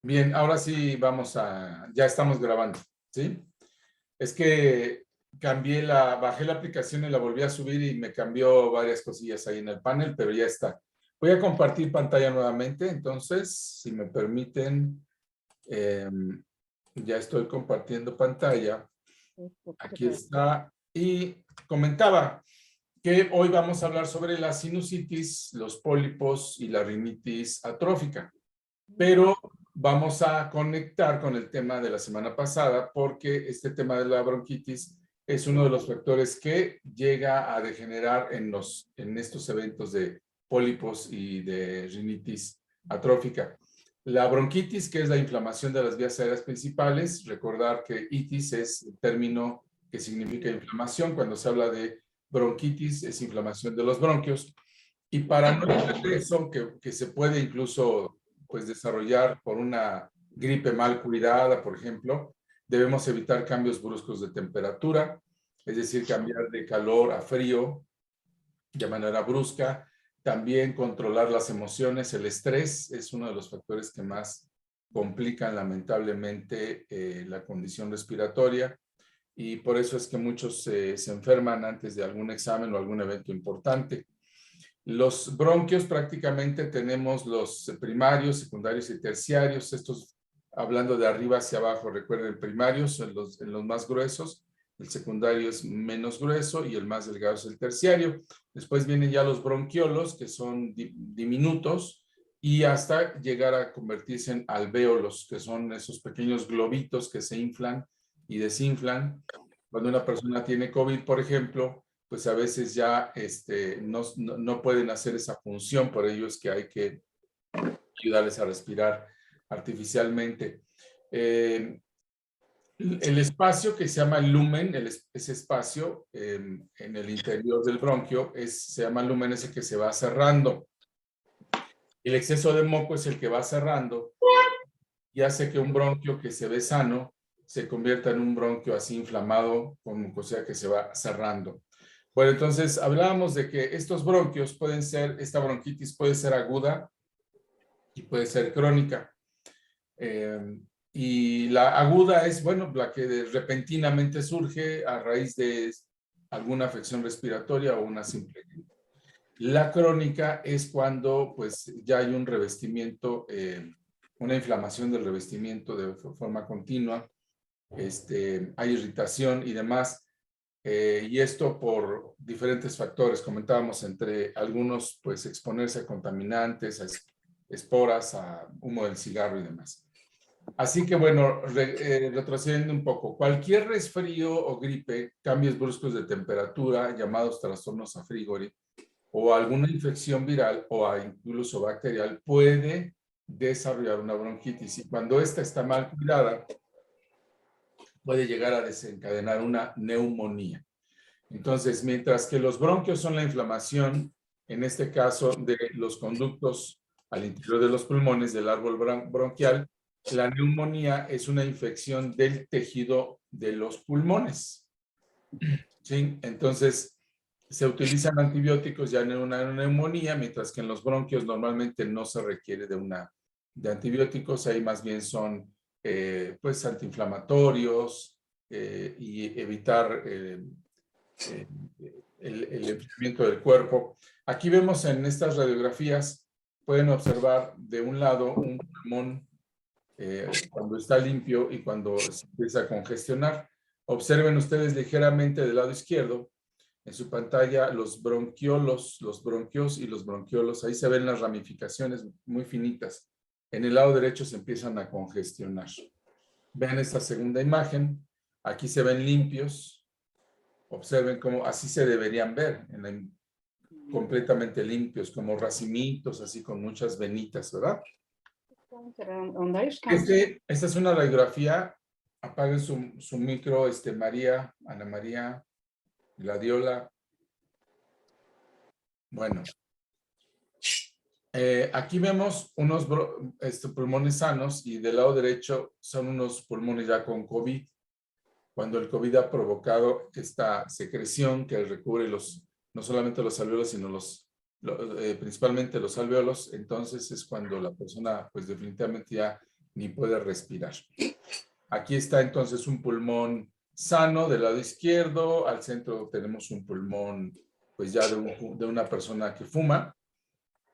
Bien, ahora sí ya estamos grabando, ¿sí? Es que bajé la aplicación y la volví a subir y me cambió varias cosillas ahí en el panel, pero ya está. Voy a compartir pantalla nuevamente, entonces, si me permiten, ya estoy compartiendo pantalla. Aquí está. Y comentaba que hoy vamos a hablar sobre la sinusitis, los pólipos y la rinitis atrófica. Pero vamos a conectar con el tema de la semana pasada porque este tema de la bronquitis es uno de los factores que llega a degenerar en estos eventos de pólipos y de rinitis atrófica. La bronquitis, que es la inflamación de las vías aéreas principales, recordar que itis es el término que significa inflamación. Cuando se habla de bronquitis es inflamación de los bronquios. Y para no tener eso, que se puede incluso pues, desarrollar por una gripe mal cuidada, por ejemplo, debemos evitar cambios bruscos de temperatura, es decir, cambiar de calor a frío de manera brusca. También controlar las emociones. El estrés es uno de los factores que más complican lamentablemente la condición respiratoria. Y por eso es que muchos se enferman antes de algún examen o algún evento importante. Los bronquios prácticamente tenemos los primarios, secundarios y terciarios. Estos, hablando de arriba hacia abajo, recuerden, primarios en los más gruesos, el secundario es menos grueso y el más delgado es el terciario. Después vienen ya los bronquiolos, que son diminutos, y hasta llegar a convertirse en alvéolos, que son esos pequeños globitos que se inflan y desinflan. Cuando una persona tiene COVID, por ejemplo, pues a veces ya no pueden hacer esa función, por ello es que hay que ayudarles a respirar artificialmente. El espacio que se llama el lumen, ese espacio en el interior del bronquio, se llama lumen, ese que se va cerrando. El exceso de moco es el que va cerrando y hace que un bronquio que se ve sano se convierta en un bronquio así inflamado, con mucosidad que se va cerrando. Bueno, entonces hablábamos de que estos bronquios esta bronquitis puede ser aguda y puede ser crónica. Y la aguda es, bueno, la que repentinamente surge a raíz de alguna afección respiratoria o una simple gripe. La crónica es cuando pues ya hay un revestimiento, una inflamación del revestimiento de forma continua, hay irritación y demás. Y esto por diferentes factores, comentábamos entre algunos, pues exponerse a contaminantes, a esporas, a humo del cigarro y demás. Así que bueno, retrocediendo un poco, cualquier resfrío o gripe, cambios bruscos de temperatura, llamados trastornos a frigori, o alguna infección viral o incluso bacterial, puede desarrollar una bronquitis. Y cuando esta está mal cuidada, puede llegar a desencadenar una neumonía. Entonces, mientras que los bronquios son la inflamación, en este caso de los conductos al interior de los pulmones del árbol bronquial, la neumonía es una infección del tejido de los pulmones. ¿Sí? Entonces, se utilizan antibióticos ya en una neumonía, mientras que en los bronquios normalmente no se requiere de antibióticos, ahí más bien son pues antiinflamatorios y evitar el enfriamiento del cuerpo. Aquí vemos en estas radiografías, pueden observar de un lado un pulmón cuando está limpio y cuando se empieza a congestionar. Observen ustedes ligeramente del lado izquierdo, en su pantalla, los bronquiolos, los bronquios y los bronquiolos. Ahí se ven las ramificaciones muy finitas. En el lado derecho se empiezan a congestionar. Vean esta segunda imagen. Aquí se ven limpios. Observen cómo así se deberían ver, completamente limpios, como racimitos, así con muchas venitas, ¿verdad? Esta es una radiografía. Apaguen su micro, María, Ana María, Gladiola. Bueno, aquí vemos unos pulmones sanos y del lado derecho son unos pulmones ya con COVID. Cuando el COVID ha provocado esta secreción que recubre no solamente los alvéolos, sino principalmente los alvéolos, entonces es cuando la persona pues definitivamente ya ni puede respirar. Aquí está entonces un pulmón sano del lado izquierdo, al centro tenemos un pulmón pues ya de una persona que fuma,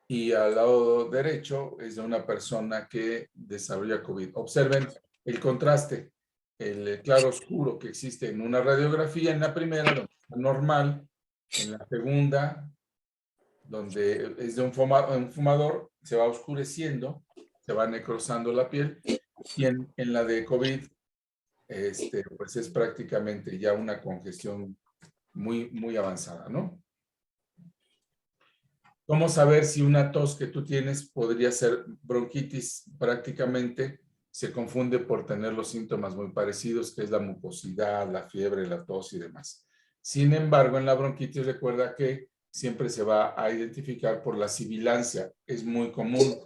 y al lado derecho es de una persona que desarrolla COVID. Observen el contraste, el claro oscuro que existe en una radiografía, en la primera, donde está normal, en la segunda, donde es de un fumador, se va oscureciendo, se va necrosando la piel, y en la de COVID, pues es prácticamente ya una congestión muy, muy avanzada, ¿no? ¿Cómo saber si una tos que tú tienes podría ser bronquitis? Prácticamente se confunde por tener los síntomas muy parecidos, que es la mucosidad, la fiebre, la tos y demás. Sin embargo, en la bronquitis recuerda que siempre se va a identificar por la sibilancia. Es muy común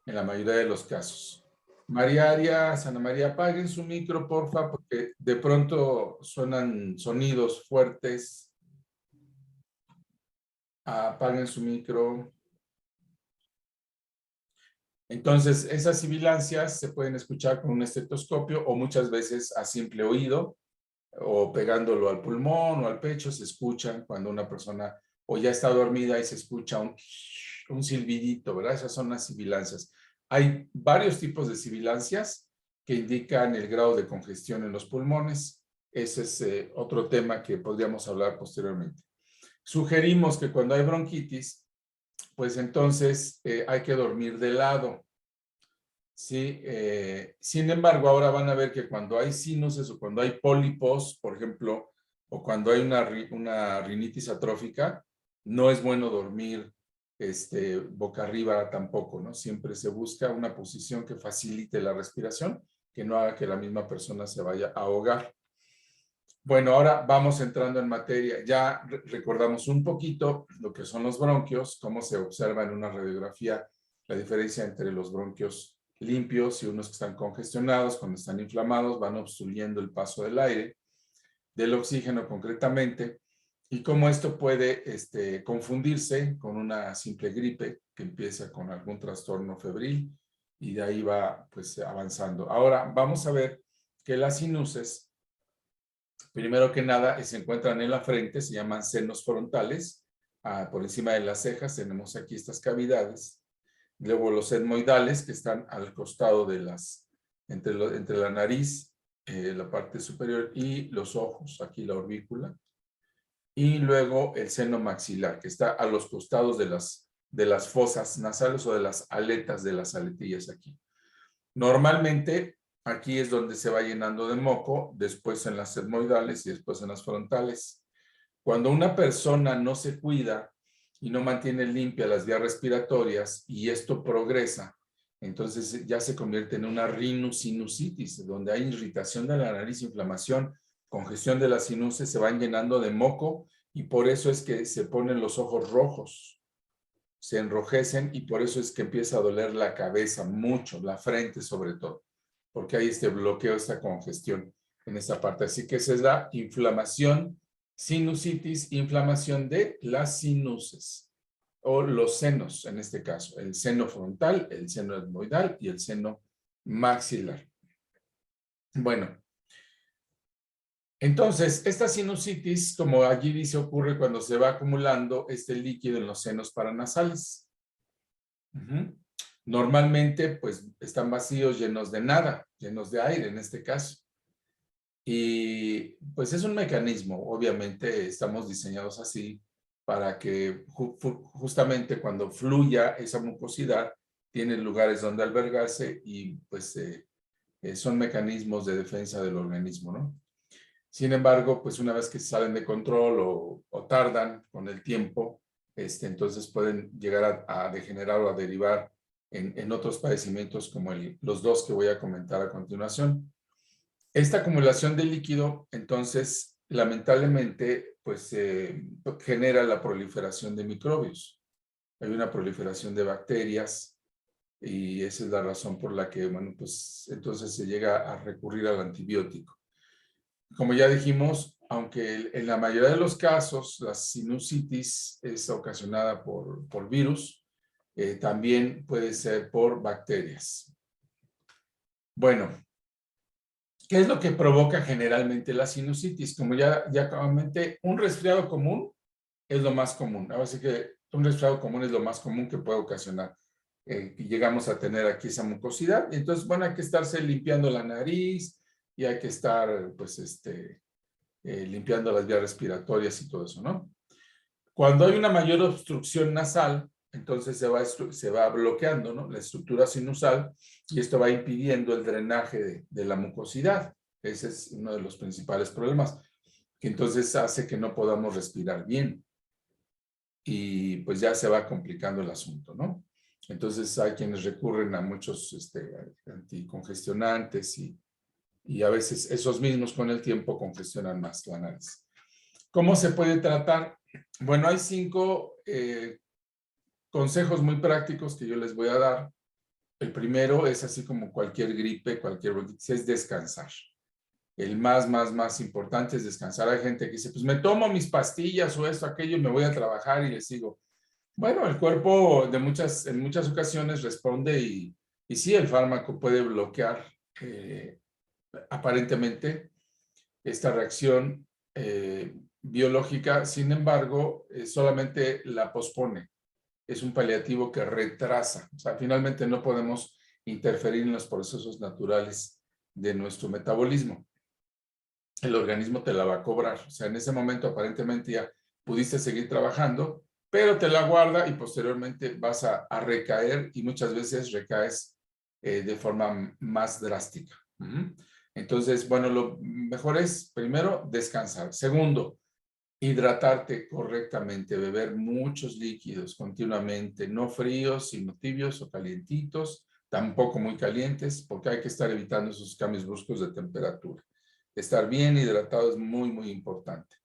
en la mayoría de los casos. María Arias, Ana María, apaguen su micro, porfa, porque de pronto suenan sonidos fuertes. Apaguen su micro. Entonces, esas sibilancias se pueden escuchar con un estetoscopio o muchas veces a simple oído o pegándolo al pulmón o al pecho. Se escuchan cuando una persona o ya está dormida y se escucha un silbidito, ¿verdad? Esas son las sibilancias. Hay varios tipos de sibilancias que indican el grado de congestión en los pulmones. Ese es otro tema que podríamos hablar posteriormente. Sugerimos que cuando hay bronquitis, pues entonces hay que dormir de lado. Sí, sin embargo, ahora van a ver que cuando hay sinuses o cuando hay pólipos, por ejemplo, o cuando hay una rinitis atrófica, no es bueno dormir boca arriba tampoco, ¿no? Siempre se busca una posición que facilite la respiración, que no haga que la misma persona se vaya a ahogar. Bueno, ahora vamos entrando en materia. Ya recordamos un poquito lo que son los bronquios, cómo se observa en una radiografía la diferencia entre los bronquios limpios y unos que están congestionados. Cuando están inflamados van obstruyendo el paso del aire, del oxígeno concretamente, y cómo esto puede confundirse con una simple gripe que empieza con algún trastorno febril y de ahí va pues avanzando. Ahora vamos a ver que las sinuses, primero que nada, se encuentran en la frente, se llaman senos frontales. Por encima de las cejas tenemos aquí estas cavidades. Luego los etmoidales, que están al costado de entre la nariz, la parte superior, y los ojos, aquí la orbícula. Y luego el seno maxilar, que está a los costados de las fosas nasales o de las aletas de las aletillas aquí. Normalmente aquí es donde se va llenando de moco, después en las etmoidales y después en las frontales. Cuando una persona no se cuida y no mantiene limpias las vías respiratorias y esto progresa, entonces ya se convierte en una rhinosinusitis, donde hay irritación de la nariz, inflamación, congestión de las sinuses, se van llenando de moco y por eso es que se ponen los ojos rojos, se enrojecen y por eso es que empieza a doler la cabeza mucho, la frente sobre todo, porque hay este bloqueo, esta congestión en esta parte. Así que esa es la inflamación, sinusitis, inflamación de las sinuses o los senos en este caso, el seno frontal, el seno etmoidal y el seno maxilar. Bueno, entonces, esta sinusitis, como allí dice, ocurre cuando se va acumulando este líquido en los senos paranasales. Normalmente, pues, están vacíos, llenos de nada, llenos de aire en este caso. Y, pues, es un mecanismo, obviamente, estamos diseñados así para que justamente cuando fluya esa mucosidad, tiene lugares donde albergarse y, pues, son mecanismos de defensa del organismo, ¿no? Sin embargo, pues una vez que salen de control o tardan con el tiempo, entonces pueden llegar a degenerar o a derivar en otros padecimientos como los dos que voy a comentar a continuación. Esta acumulación de líquido, entonces, lamentablemente, pues genera la proliferación de microbios. Hay una proliferación de bacterias y esa es la razón por la que, bueno, pues entonces se llega a recurrir al antibiótico. Como ya dijimos, aunque en la mayoría de los casos la sinusitis es ocasionada por virus, también puede ser por bacterias. Bueno, ¿qué es lo que provoca generalmente la sinusitis? Como ya comenté, un resfriado común es lo más común. Ahora sí que un resfriado común es lo más común que puede ocasionar. Y llegamos a tener aquí esa mucosidad. Entonces, bueno, hay que estarse limpiando la nariz y hay que estar, pues, limpiando las vías respiratorias y todo eso, ¿no? Cuando hay una mayor obstrucción nasal, entonces se va bloqueando, ¿no?, la estructura sinusal, y esto va impidiendo el drenaje de la mucosidad. Ese es uno de los principales problemas, que entonces hace que no podamos respirar bien. Y pues ya se va complicando el asunto, ¿no? Entonces hay quienes recurren a muchos anticongestionantes y a veces esos mismos con el tiempo congestionan más la nariz. ¿Cómo se puede tratar? Bueno, hay 5 consejos muy prácticos que yo les voy a dar. El primero es así como cualquier gripe, cualquier bronquitis, es descansar. El más importante es descansar. Hay gente que dice, pues me tomo mis pastillas o esto, aquello, me voy a trabajar y les digo, bueno, el cuerpo en muchas ocasiones responde y sí, el fármaco puede bloquear aparentemente esta reacción biológica. Sin embargo, solamente la pospone. Es un paliativo que retrasa. O sea, finalmente no podemos interferir en los procesos naturales de nuestro metabolismo. El organismo te la va a cobrar. O sea, en ese momento aparentemente ya pudiste seguir trabajando, pero te la guarda y posteriormente vas a recaer, y muchas veces recaes de forma más drástica. Entonces, bueno, lo mejor es, primero, descansar. Segundo, hidratarte correctamente, beber muchos líquidos continuamente, no fríos, sino tibios o calientitos, tampoco muy calientes, porque hay que estar evitando esos cambios bruscos de temperatura. Estar bien hidratado es muy importante.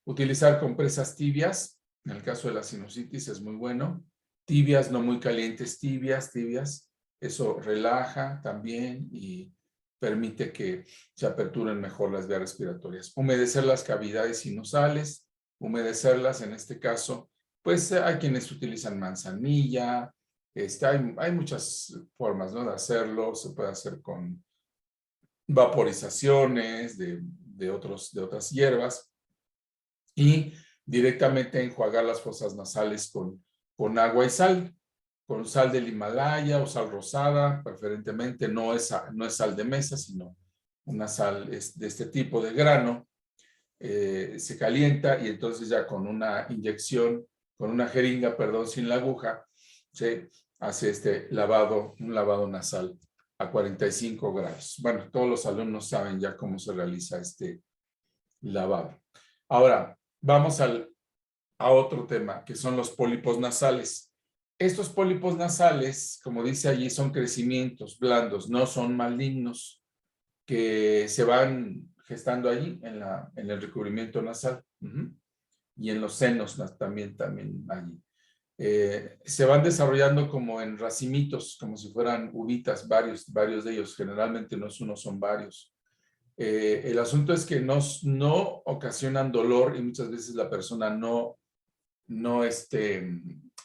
Utilizar compresas tibias, en el caso de la sinusitis es muy bueno. Tibias, no muy calientes, tibias. Eso relaja también y permite que se aperturen mejor las vías respiratorias. Humedecer las cavidades sinusales, humedecerlas en este caso, pues hay quienes utilizan manzanilla, hay muchas formas, ¿no?, de hacerlo. Se puede hacer con vaporizaciones de otras hierbas y directamente enjuagar las fosas nasales con agua y sal, con sal del Himalaya o sal rosada, preferentemente. No es sal de mesa, sino una sal de este tipo de grano. Se calienta y entonces ya con una inyección, con una jeringa, perdón, sin la aguja, se hace un lavado nasal a 45 grados. Bueno, todos los alumnos saben ya cómo se realiza este lavado. Ahora, vamos a otro tema, que son los pólipos nasales. Estos pólipos nasales, como dice allí, son crecimientos blandos, no son malignos, que se van gestando allí en el recubrimiento nasal. Y en los senos también allí. Se van desarrollando como en racimitos, como si fueran uvitas, varios de ellos. Generalmente no es uno, son varios. El asunto es que no ocasionan dolor y muchas veces la persona no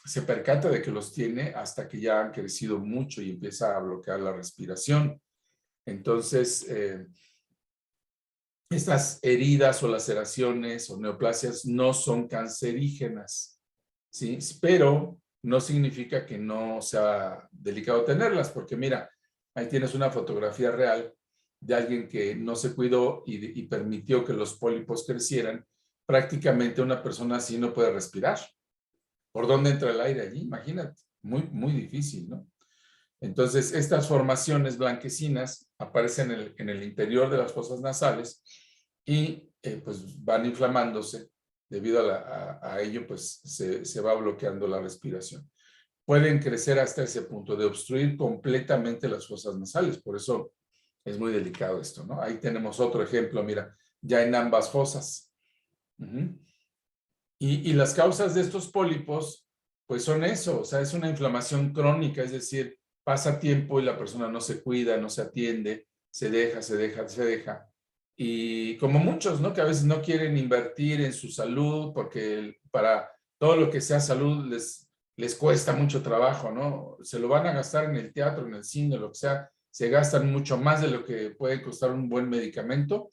se percata de que los tiene hasta que ya han crecido mucho y empieza a bloquear la respiración. Entonces, estas heridas o laceraciones o neoplasias no son cancerígenas, ¿sí? Pero no significa que no sea delicado tenerlas, porque mira, ahí tienes una fotografía real de alguien que no se cuidó y permitió que los pólipos crecieran. Prácticamente una persona así no puede respirar. ¿Por dónde entra el aire allí? Imagínate, muy difícil, ¿no? Entonces, estas formaciones blanquecinas aparecen en el interior de las fosas nasales y pues van inflamándose. Debido a ello, pues se va bloqueando la respiración. Pueden crecer hasta ese punto de obstruir completamente las fosas nasales. Por eso es muy delicado esto, ¿no? Ahí tenemos otro ejemplo, mira, ya en ambas fosas. Y las causas de estos pólipos, pues son eso, o sea, es una inflamación crónica, es decir, pasa tiempo y la persona no se cuida, no se atiende, se deja. Y como muchos, ¿no?, que a veces no quieren invertir en su salud porque para todo lo que sea salud les cuesta mucho trabajo, ¿no? Se lo van a gastar en el teatro, en el cine, lo que sea, se gastan mucho más de lo que puede costar un buen medicamento,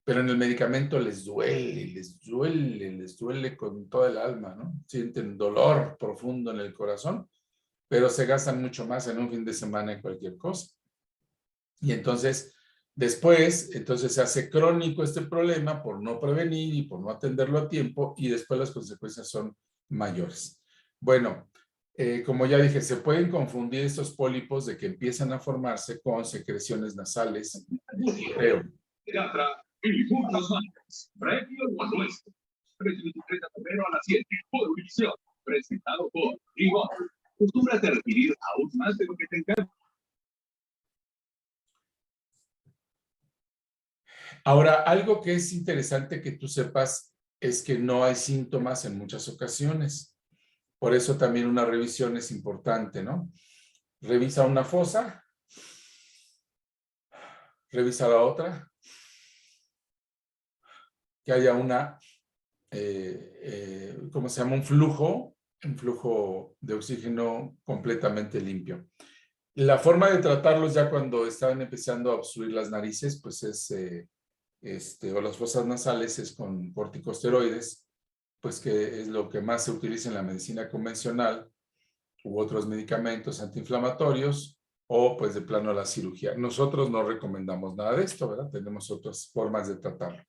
pero en el medicamento les duele con toda el alma, ¿no? Sienten dolor profundo en el corazón, pero se gastan mucho más en un fin de semana en cualquier cosa. Y entonces, después, entonces se hace crónico este problema por no prevenir y por no atenderlo a tiempo, y después las consecuencias son mayores. Bueno, como ya dije, se pueden confundir estos pólipos de que empiezan a formarse con secreciones nasales. Creo. Y muchos más. Premios por nuestro. 23 de febrero a las 7. Por Univisión. Presentado por Rivon. Acostúmbrate a recibir aún más de lo que te encanta. Ahora, algo que es interesante que tú sepas es que no hay síntomas en muchas ocasiones. Por eso también una revisión es importante, ¿no? Revisa una fosa, revisa la otra, que haya una, ¿cómo se llama? Un flujo de oxígeno completamente limpio. La forma de tratarlos ya cuando están empezando a obstruir las narices, pues es, o las fosas nasales, es con corticosteroides, pues que es lo que más se utiliza en la medicina convencional, u otros medicamentos antiinflamatorios, o pues de plano la cirugía. Nosotros no recomendamos nada de esto, ¿verdad? Tenemos otras formas de tratarlo.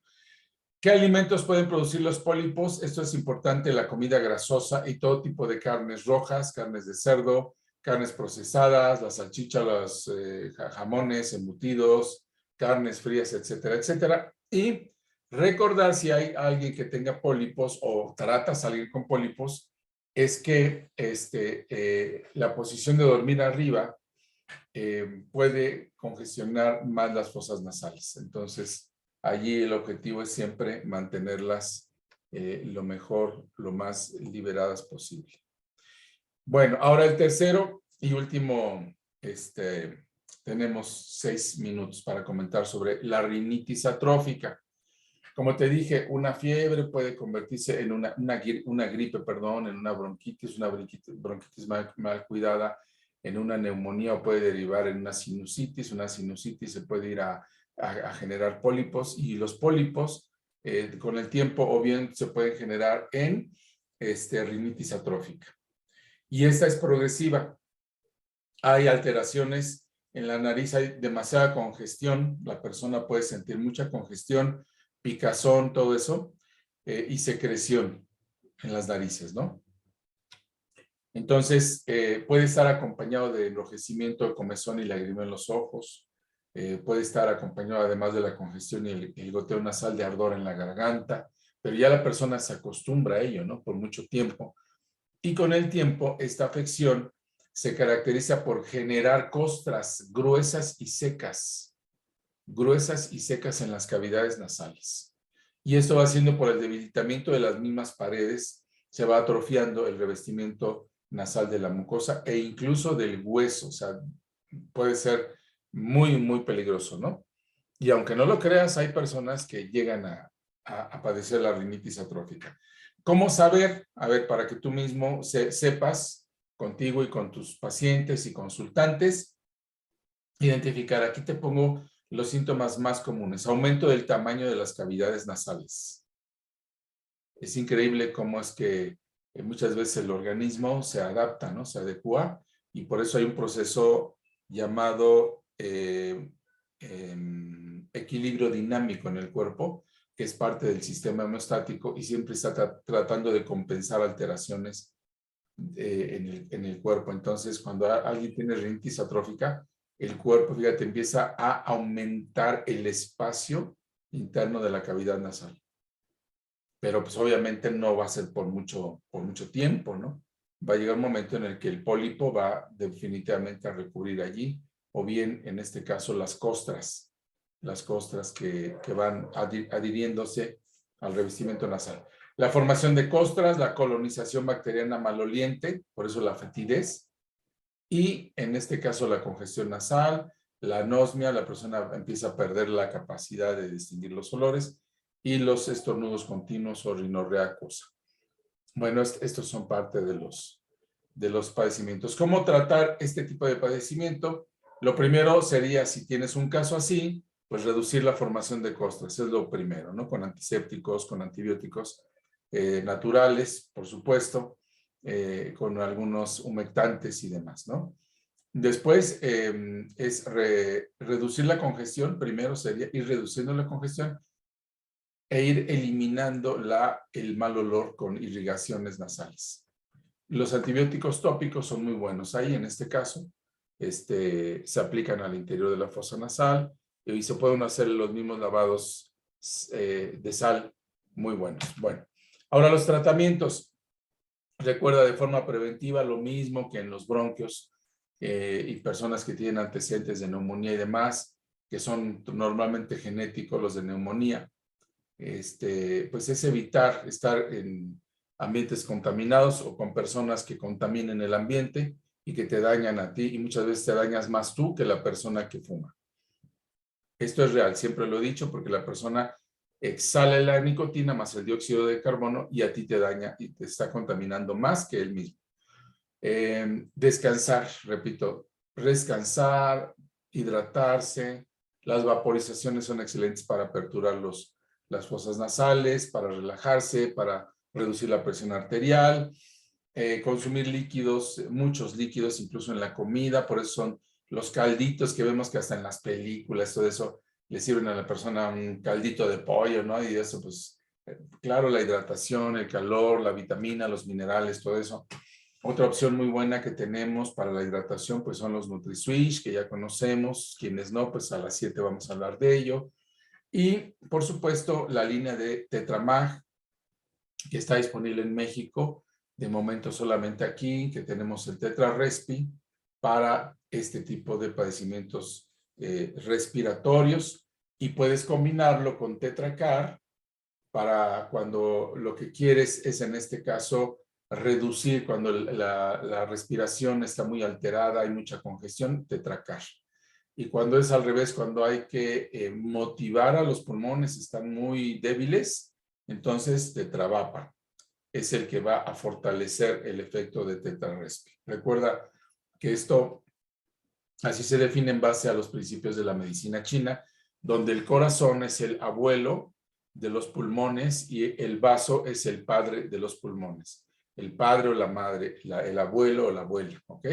¿Qué alimentos pueden producir los pólipos? Esto es importante, la comida grasosa y todo tipo de carnes rojas, carnes de cerdo, carnes procesadas, la salchicha, los jamones, embutidos, carnes frías, etcétera, etcétera. Y recordar si hay alguien que tenga pólipos o trata de salir con pólipos, es que la posición de dormir arriba puede congestionar más las fosas nasales. Entonces, allí el objetivo es siempre mantenerlas lo mejor, lo más liberadas posible. Bueno, ahora el tercero y último, tenemos 6 minutos para comentar sobre la rinitis atrófica. Como te dije, una fiebre puede convertirse en una gripe, perdón, en una bronquitis mal cuidada, en una neumonía, o puede derivar en una sinusitis. Una sinusitis se puede ir a generar pólipos, y los pólipos con el tiempo o bien se pueden generar en rinitis atrófica. Y esta es progresiva. Hay alteraciones en la nariz, hay demasiada congestión, la persona puede sentir mucha congestión, picazón, todo eso, y secreción en las narices, ¿no? Entonces, puede estar acompañado de enrojecimiento, de comezón y lagrimeo en los ojos, puede estar acompañado además de la congestión y el goteo nasal, de ardor en la garganta, pero ya la persona se acostumbra a ello, ¿no? Por mucho tiempo. Y con el tiempo, esta afección se caracteriza por generar costras gruesas y secas en las cavidades nasales. Y esto va siendo por el debilitamiento de las mismas paredes, se va atrofiando el revestimiento nasal de la mucosa e incluso del hueso. O sea, puede ser muy, muy peligroso, ¿no? Y aunque no lo creas, hay personas que llegan a padecer la rinitis atrófica. ¿Cómo saber? A ver, para que tú mismo sepas contigo y con tus pacientes y consultantes, identificar. Aquí te pongo los síntomas más comunes. Aumento del tamaño de las cavidades nasales. Es increíble cómo es que muchas veces el organismo se adapta, ¿no? Se adecua, y por eso hay un proceso llamado equilibrio dinámico en el cuerpo, que es parte del sistema hemostático y siempre está tratando de compensar alteraciones en el cuerpo. Entonces, cuando alguien tiene rinitis atrófica, el cuerpo, fíjate, empieza a aumentar el espacio interno de la cavidad nasal. Pero pues obviamente no va a ser por mucho tiempo, ¿no? Va a llegar un momento en el que el pólipo va definitivamente a recurrir allí, o bien, en este caso, las costras que van adhiriéndose al revestimiento nasal. La formación de costras, la colonización bacteriana maloliente, por eso la fetidez, y en este caso la congestión nasal, la anosmia, la persona empieza a perder la capacidad de distinguir los olores, y los estornudos continuos o rinorrea acuosa. Bueno, estos son parte de los padecimientos. ¿Cómo tratar este tipo de padecimiento? Lo primero sería, si tienes un caso así, pues reducir la formación de costras, es lo primero, ¿no? Con antisépticos, con antibióticos naturales, por supuesto, con algunos humectantes y demás, ¿no? Después es reducir la congestión, primero sería ir reduciendo la congestión e ir eliminando el mal olor con irrigaciones nasales. Los antibióticos tópicos son muy buenos ahí, en este caso, se aplican al interior de la fosa nasal y se pueden hacer los mismos lavados de sal muy buenos. Bueno, ahora los tratamientos. Recuerda de forma preventiva lo mismo que en los bronquios y personas que tienen antecedentes de neumonía y demás, que son normalmente genéticos los de neumonía. Pues es evitar estar en ambientes contaminados o con personas que contaminen el ambiente y que te dañan a ti, y muchas veces te dañas más tú que la persona que fuma. Esto es real, siempre lo he dicho, porque la persona exhala la nicotina más el dióxido de carbono y a ti te daña y te está contaminando más que él mismo. Descansar, repito, descansar, hidratarse. Las vaporizaciones son excelentes para aperturar las fosas nasales, para relajarse, para reducir la presión arterial, consumir líquidos, muchos líquidos, incluso en la comida. Por eso son los calditos que vemos que hasta en las películas, todo eso, le sirven a la persona un caldito de pollo, ¿no? Y eso, pues, claro, la hidratación, el calor, la vitamina, los minerales, todo eso. Otra opción muy buena que tenemos para la hidratación, pues son los NutriSwitch, que ya conocemos. Quienes no, pues a las 7 vamos a hablar de ello. Y, por supuesto, la línea de Tetramag, que está disponible en México, de momento solamente aquí, que tenemos el Tetrarespi para este tipo de padecimientos respiratorios, y puedes combinarlo con Tetracar para cuando lo que quieres es, en este caso, reducir cuando la respiración está muy alterada, hay mucha congestión, Tetracar. Y cuando es al revés, cuando hay que motivar a los pulmones, están muy débiles, entonces Tetravápax es el que va a fortalecer el efecto de Tetrarespi. Recuerda que esto así se define en base a los principios de la medicina china, donde el corazón es el abuelo de los pulmones y el vaso es el padre de los pulmones. El padre o la madre, el abuelo o la abuela, ¿ok?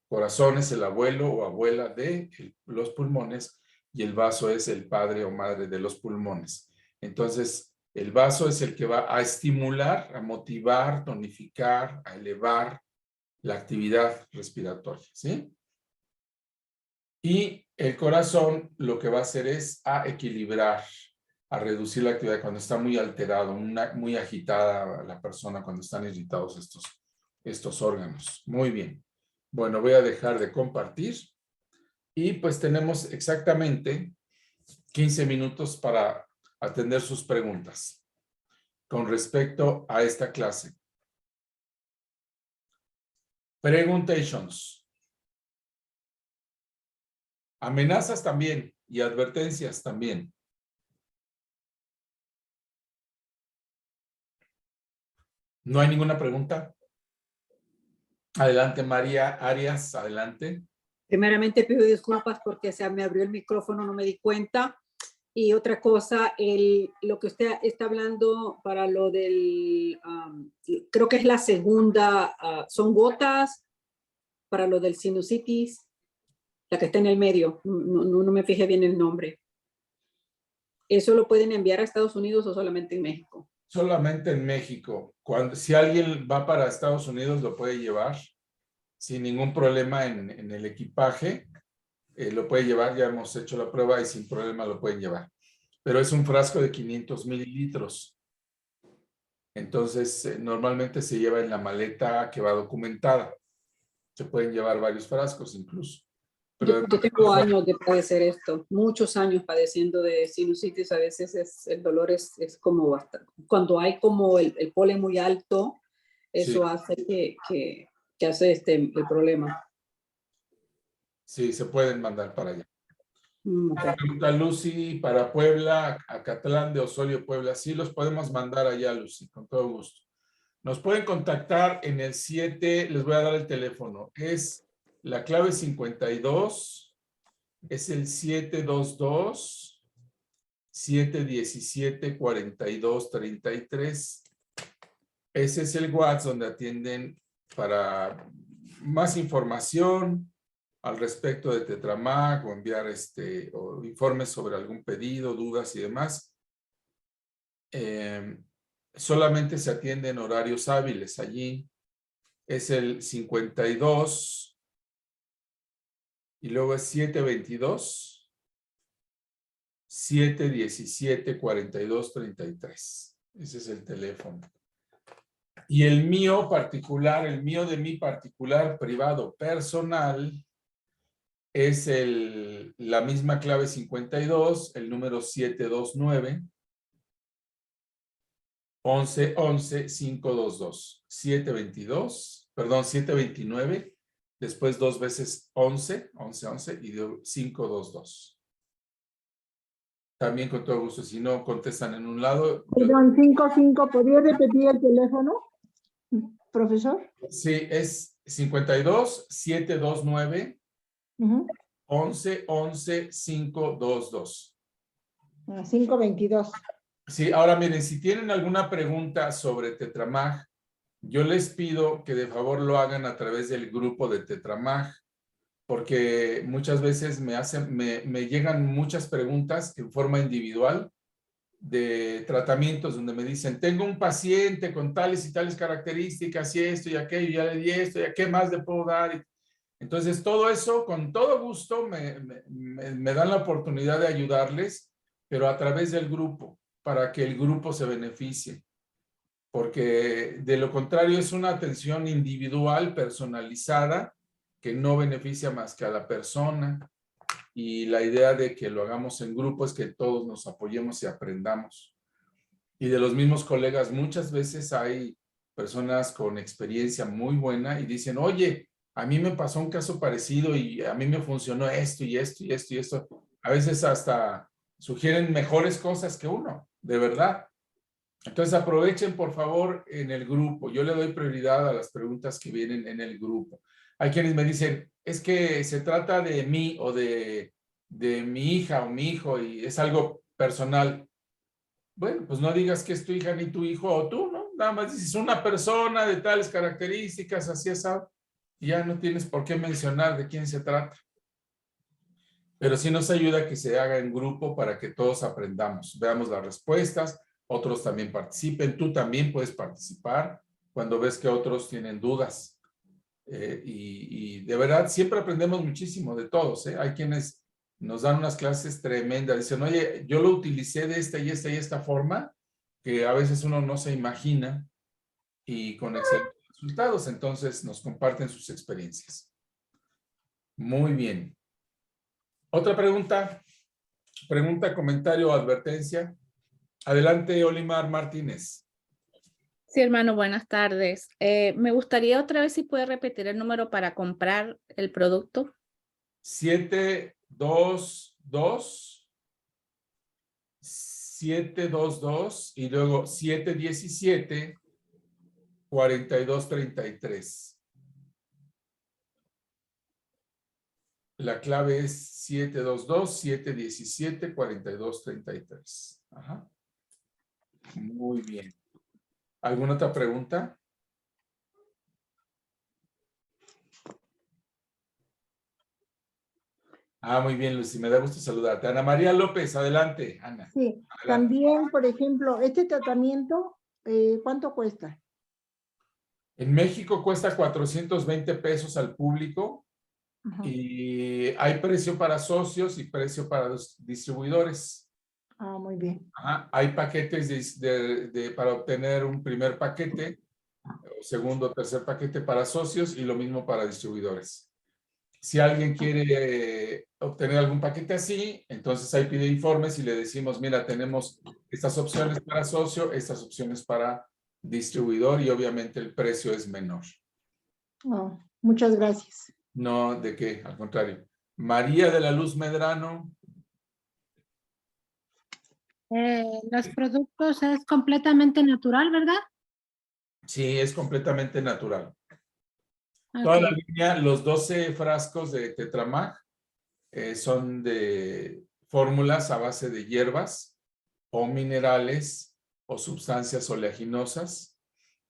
Corazón es el abuelo o abuela de los pulmones y el vaso es el padre o madre de los pulmones. Entonces, el vaso es el que va a estimular, a motivar, tonificar, a elevar la actividad respiratoria, ¿sí? Y el corazón lo que va a hacer es a equilibrar, a reducir la actividad cuando está muy alterado, muy agitada la persona, cuando están irritados estos órganos. Muy bien. Bueno, voy a dejar de compartir y pues tenemos exactamente 15 minutos para atender sus preguntas con respecto a esta clase. Preguntations. Amenazas también y advertencias también. ¿No hay ninguna pregunta? Adelante, María Arias, adelante. Primeramente pido disculpas porque se me abrió el micrófono, no me di cuenta. Y otra cosa, lo que usted está hablando para lo del, creo que es la segunda, son gotas para lo del sinusitis, la que está en el medio, no me fijé bien el nombre. ¿Eso lo pueden enviar a Estados Unidos o solamente en México? Solamente en México. Si alguien va para Estados Unidos, lo puede llevar sin ningún problema en el equipaje. Lo puede llevar, ya hemos hecho la prueba y sin problema lo pueden llevar. Pero es un frasco de 500 mililitros. Entonces, normalmente se lleva en la maleta que va documentada. Se pueden llevar varios frascos incluso. Pero yo tengo años de padecer esto, muchos años padeciendo de sinusitis. A veces el dolor es como bastante. Cuando hay como el polen muy alto, eso sí hace que hace el problema. Sí, se pueden mandar para allá. Okay. Pregunta Lucy, para Puebla, Acatlán de Osorio, Puebla. Sí, los podemos mandar allá, Lucy, con todo gusto. Nos pueden contactar en el 7, les voy a dar el teléfono. Es la clave 52 es el 722-717-4233. Ese es el WhatsApp donde atienden para más información al respecto de Tetramac o enviar o informes sobre algún pedido, dudas y demás. Solamente se atienden horarios hábiles allí. Es el 52 y luego es 722-717-4233. Ese es el teléfono. Y el mío particular, el mío de mi particular privado personal, es la misma clave 52, el número 729-1111-522. 729, después 2 veces 11 y 522. También con todo gusto, si no contestan en un lado. Perdón, 55, ¿podría repetir el teléfono, profesor? Sí, es 52-729. 11-11-522. 522. Sí, ahora miren, si tienen alguna pregunta sobre Tetramag, yo les pido que de favor lo hagan a través del grupo de Tetramag, porque muchas veces me llegan muchas preguntas en forma individual de tratamientos donde me dicen, tengo un paciente con tales y tales características y esto y aquello, ya le di esto y a qué más le puedo dar. Entonces, todo eso, con todo gusto, me dan la oportunidad de ayudarles, pero a través del grupo, para que el grupo se beneficie. Porque de lo contrario es una atención individual, personalizada, que no beneficia más que a la persona. Y la idea de que lo hagamos en grupo es que todos nos apoyemos y aprendamos. Y de los mismos colegas, muchas veces hay personas con experiencia muy buena y dicen, oye, a mí me pasó un caso parecido y a mí me funcionó esto y esto y esto y esto. A veces hasta sugieren mejores cosas que uno, de verdad. Entonces aprovechen por favor en el grupo. Yo le doy prioridad a las preguntas que vienen en el grupo. Hay quienes me dicen, es que se trata de mí o de mi hija o mi hijo y es algo personal. Bueno, pues no digas que es tu hija ni tu hijo o tú, ¿no? Nada más dices una persona de tales características, así es, y ya no tienes por qué mencionar de quién se trata. Pero sí nos ayuda que se haga en grupo para que todos aprendamos, veamos las respuestas, otros también participen, tú también puedes participar cuando ves que otros tienen dudas. Y de verdad siempre aprendemos muchísimo de todos, ¿eh? Hay quienes nos dan unas clases tremendas, dicen, oye, yo lo utilicé de esta y esta y esta forma, que a veces uno no se imagina, y con excelentes resultados. Entonces nos comparten sus experiencias. Muy bien. ¿Otra pregunta? Pregunta, comentario o advertencia. Adelante, Olimar Martínez. Sí, hermano, buenas tardes. Me gustaría otra vez si puede repetir el número para comprar el producto. 722 y luego 717-4233. La clave es 722-717-4233. Ajá. Muy bien. ¿Alguna otra pregunta? Muy bien, Lucy, me da gusto saludarte. Ana María López, adelante, Ana. Sí, Adelante. también, por ejemplo, este tratamiento, ¿cuánto cuesta? En México cuesta 420 pesos al público. Ajá. Y hay precio para socios y precio para los distribuidores. Muy bien. Hay paquetes para obtener un primer paquete, o segundo o tercer paquete para socios y lo mismo para distribuidores. Si alguien quiere obtener algún paquete así, entonces ahí pide informes y le decimos, mira, tenemos estas opciones para socio, estas opciones para distribuidor y obviamente el precio es menor. Muchas gracias. No, ¿de qué? Al contrario. María de la Luz Medrano. Los productos es completamente natural, ¿verdad? Sí, es completamente natural. Okay. Toda la línea, los 12 frascos de Tetramag son de fórmulas a base de hierbas o minerales o sustancias oleaginosas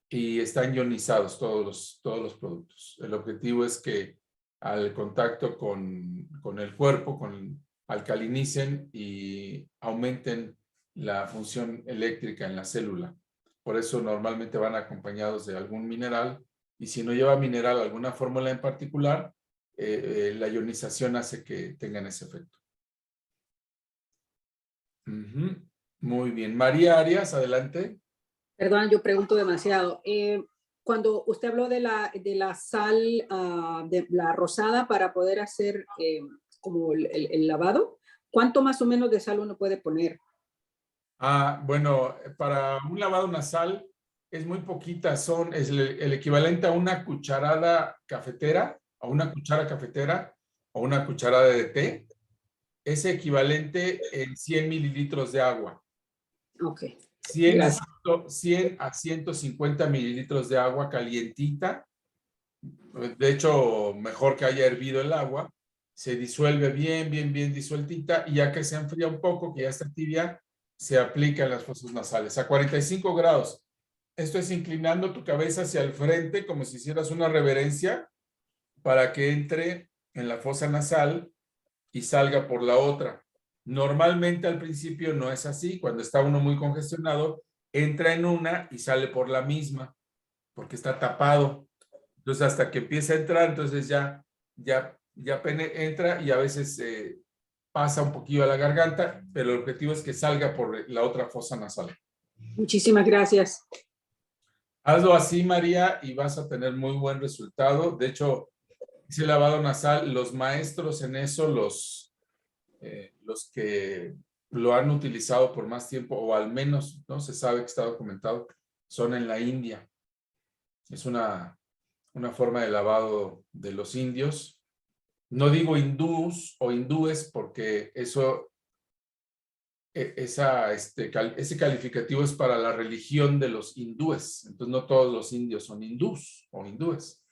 y están ionizados todos los productos. El objetivo es que al contacto con el cuerpo, alcalinicen y aumenten la función eléctrica en la célula. Por eso normalmente van acompañados de algún mineral y si no lleva mineral alguna fórmula en particular, la ionización hace que tengan ese efecto. Muy bien. María Arias, adelante. Perdón, yo pregunto demasiado. Cuando usted habló de la sal, de la rosada para poder hacer como el lavado, ¿cuánto más o menos de sal uno puede poner? Bueno, para un lavado nasal es muy poquita, es el equivalente a una cucharada cafetera, o una cuchara cafetera, o una cucharada de té. Es equivalente en 100 mililitros de agua. Ok. 100 a 150 mililitros de agua calientita. De hecho, mejor que haya hervido el agua. Se disuelve bien disueltita y ya que se enfría un poco, que ya está tibia, se aplica en las fosas nasales a 45 grados. Esto es inclinando tu cabeza hacia el frente como si hicieras una reverencia para que entre en la fosa nasal y salga por la otra. Normalmente al principio no es así. Cuando está uno muy congestionado, entra en una y sale por la misma porque está tapado. Entonces hasta que empieza a entrar, entonces ya entra y a veces pasa un poquillo a la garganta, pero el objetivo es que salga por la otra fosa nasal. Muchísimas gracias. Hazlo así, María, y vas a tener muy buen resultado. De hecho, ese lavado nasal, los maestros en eso, los que lo han utilizado por más tiempo, o al menos no se sabe que está documentado, son en la India. Es una forma de lavado de los indios. No digo hindús o hindúes porque ese calificativo es para la religión de los hindúes. Entonces no todos los indios son hindús o hindúes.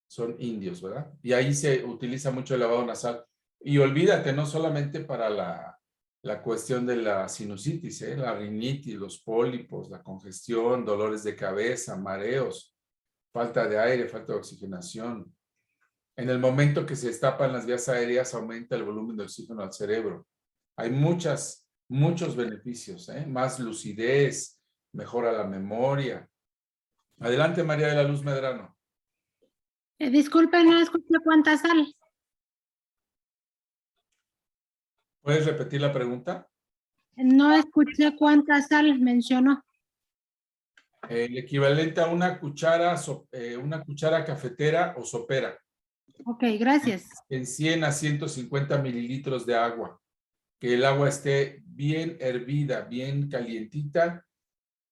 Son indios, ¿verdad? Y ahí se utiliza mucho el lavado nasal. Y olvídate, no solamente para la cuestión de la sinusitis, la rinitis, los pólipos, la congestión, dolores de cabeza, mareos, falta de aire, falta de oxigenación. En el momento que se destapan las vías aéreas, aumenta el volumen de oxígeno al cerebro. Hay muchos beneficios, más lucidez, mejora la memoria. Adelante, María de la Luz Medrano. Disculpe, no escuché cuánta sal. ¿Puedes repetir la pregunta? No escuché cuánta sal mencionó. El equivalente a una cuchara cafetera o sopera. Ok, gracias. En 100 a 150 mililitros de agua. Que el agua esté bien hervida, bien calientita.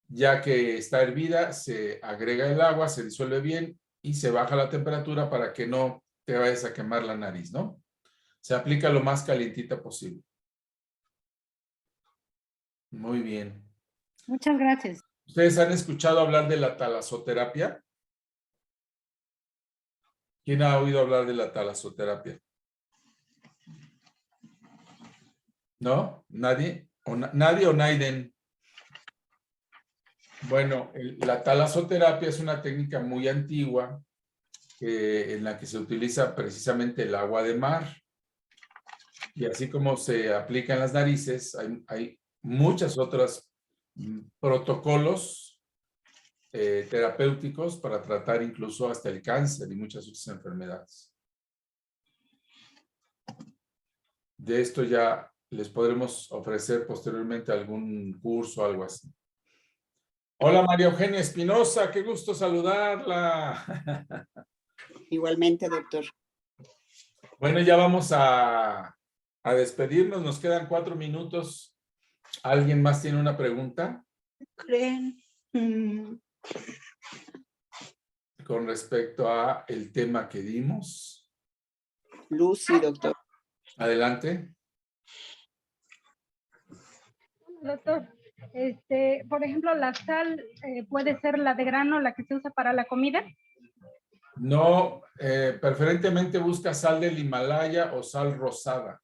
Ya que está hervida, se agrega el agua, se disuelve bien y se baja la temperatura para que no te vayas a quemar la nariz, ¿no? Se aplica lo más calientita posible. Muy bien. Muchas gracias. ¿Ustedes han escuchado hablar de la talasoterapia? ¿Quién ha oído hablar de la talasoterapia? ¿No? ¿Nadie? ¿Nadie o Naiden? Bueno, la talasoterapia es una técnica muy antigua en la que se utiliza precisamente el agua de mar. Y así como se aplica en las narices, hay muchas otras protocolos terapéuticos para tratar incluso hasta el cáncer y muchas otras enfermedades. De esto ya les podremos ofrecer posteriormente algún curso o algo así. Hola María Eugenia Espinosa, qué gusto saludarla. Igualmente, doctor. Bueno, ya vamos a despedirnos, nos quedan 4 minutos. ¿Alguien más tiene una pregunta? ¿Creen? Con respecto a el tema que dimos. Lucy, doctor. Adelante. Doctor, por ejemplo, la sal puede ser la de grano, la que se usa para la comida. No, preferentemente busca sal del Himalaya o sal rosada.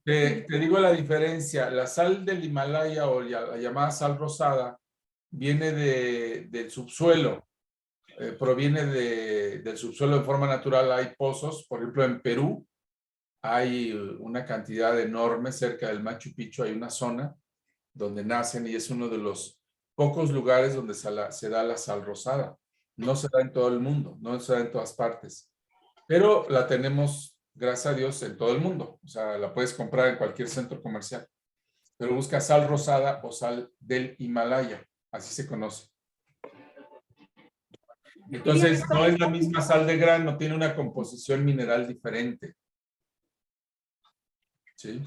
Te digo la diferencia. La sal del Himalaya o la llamada sal rosada viene del subsuelo. Proviene del subsuelo de forma natural. Hay pozos, por ejemplo en Perú hay una cantidad enorme cerca del Machu Picchu, hay una zona donde nacen y es uno de los pocos lugares donde se da la sal rosada. No se da en todo el mundo, no se da en todas partes, pero la tenemos, gracias a Dios, en todo el mundo. O sea, la puedes comprar en cualquier centro comercial, pero busca sal rosada o sal del Himalaya, así se conoce. Entonces, no es la misma sal de grano, tiene una composición mineral diferente. ¿Sí?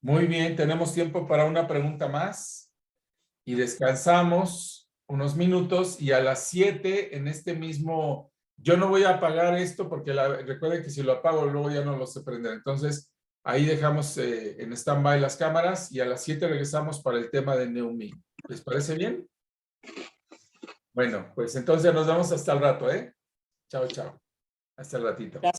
Muy bien, tenemos tiempo para una pregunta más y descansamos unos minutos y a las 7 en este mismo, yo no voy a apagar esto porque recuerden que si lo apago luego ya no lo sé prender. Entonces, ahí dejamos en stand-by las cámaras y a las 7 regresamos para el tema de Neumi. ¿Les parece bien? Bueno, pues entonces nos vemos hasta el rato, ¿eh? Chao, chao. Hasta el ratito.